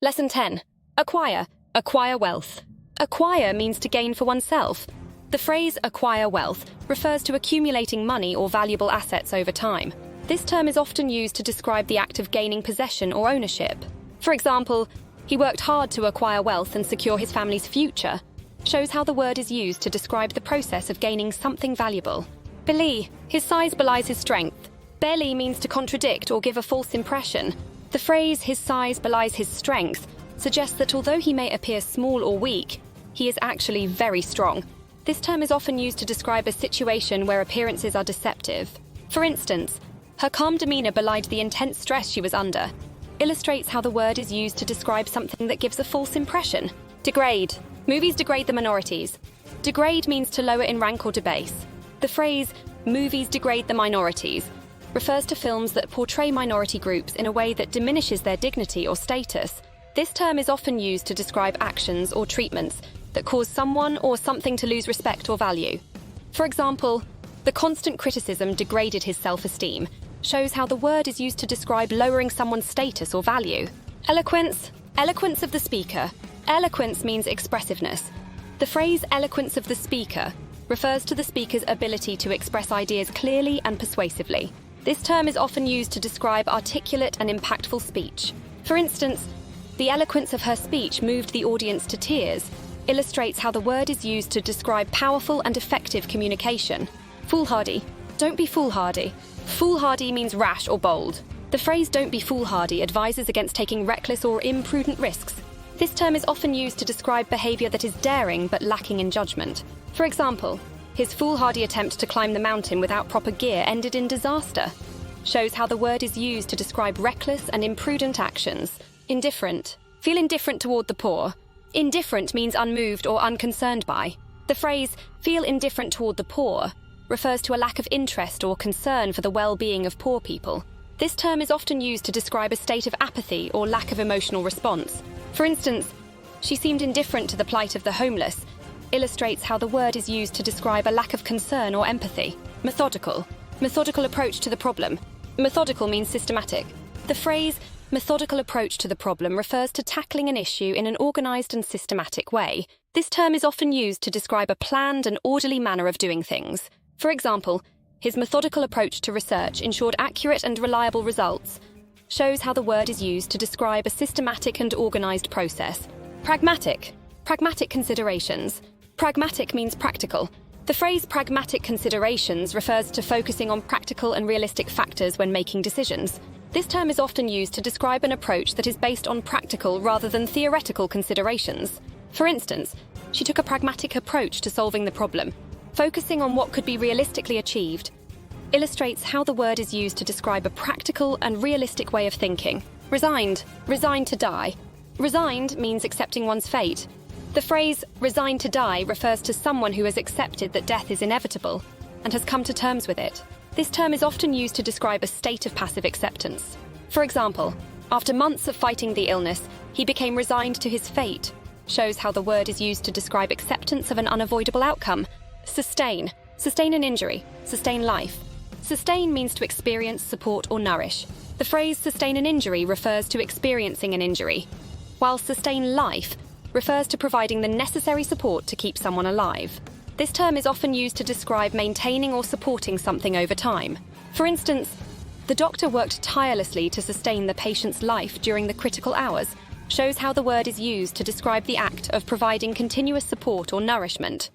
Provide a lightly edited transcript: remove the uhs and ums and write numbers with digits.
Lesson 10. Acquire. Acquire wealth. Acquire means to gain for oneself. The phrase acquire wealth refers to accumulating money or valuable assets over time. This term is often used to describe the act of gaining possession or ownership. For example, he worked hard to acquire wealth and secure his family's future. Shows how the word is used to describe the process of gaining something valuable. Belie. His size belies his strength. Belie means to contradict or give a false impression. The phrase his size belies his strength suggests that although he may appear small or weak, he is actually very strong. This term is often used to describe a situation where appearances are deceptive. For instance, her calm demeanor belied the intense stress she was under. Illustrates how the word is used to describe something that gives a false impression. Degrade. Movies degrade the minorities. Degrade means to lower in rank or debase. The phrase, movies degrade the minorities, refers to films that portray minority groups in a way that diminishes their dignity or status. This term is often used to describe actions or treatments that cause someone or something to lose respect or value. For example, the constant criticism degraded his self-esteem. Shows how the word is used to describe lowering someone's status or value. Eloquence. Eloquence of the speaker. Eloquence means expressiveness. The phrase eloquence of the speaker refers to the speaker's ability to express ideas clearly and persuasively. This term is often used to describe articulate and impactful speech. For instance, the eloquence of her speech moved the audience to tears. Illustrates how the word is used to describe powerful and effective communication. Foolhardy. Don't be foolhardy. Foolhardy means rash or bold. The phrase don't be foolhardy advises against taking reckless or imprudent risks. This term is often used to describe behavior that is daring but lacking in judgment. For example, his foolhardy attempt to climb the mountain without proper gear ended in disaster. Shows how the word is used to describe reckless and imprudent actions. Indifferent. Feel indifferent toward the poor. Indifferent means unmoved or unconcerned by. The phrase, feel indifferent toward the poor, refers to a lack of interest or concern for the well-being of poor people. This term is often used to describe a state of apathy or lack of emotional response. For instance, she seemed indifferent to the plight of the homeless. Illustrates how the word is used to describe a lack of concern or empathy. Methodical. Methodical approach to the problem. Methodical means systematic. The phrase, methodical approach to the problem refers to tackling an issue in an organized and systematic way. This term is often used to describe a planned and orderly manner of doing things. For example, his methodical approach to research ensured accurate and reliable results. Shows how the word is used to describe a systematic and organized process. Pragmatic. Pragmatic considerations. Pragmatic means practical. The phrase pragmatic considerations refers to focusing on practical and realistic factors when making decisions. This term is often used to describe an approach that is based on practical rather than theoretical considerations. For instance, she took a pragmatic approach to solving the problem, focusing on what could be realistically achieved. Illustrates how the word is used to describe a practical and realistic way of thinking. Resigned. Resigned to die. Resigned means accepting one's fate. The phrase resigned to die refers to someone who has accepted that death is inevitable and has come to terms with it. This term is often used to describe a state of passive acceptance. For example, after months of fighting the illness, he became resigned to his fate. Shows how the word is used to describe acceptance of an unavoidable outcome. Sustain. Sustain an injury. Sustain life. Sustain means to experience, support, or nourish. The phrase sustain an injury refers to experiencing an injury, while sustain life refers to providing the necessary support to keep someone alive. This term is often used to describe maintaining or supporting something over time. For instance, the doctor worked tirelessly to sustain the patient's life during the critical hours. Shows how the word is used to describe the act of providing continuous support or nourishment.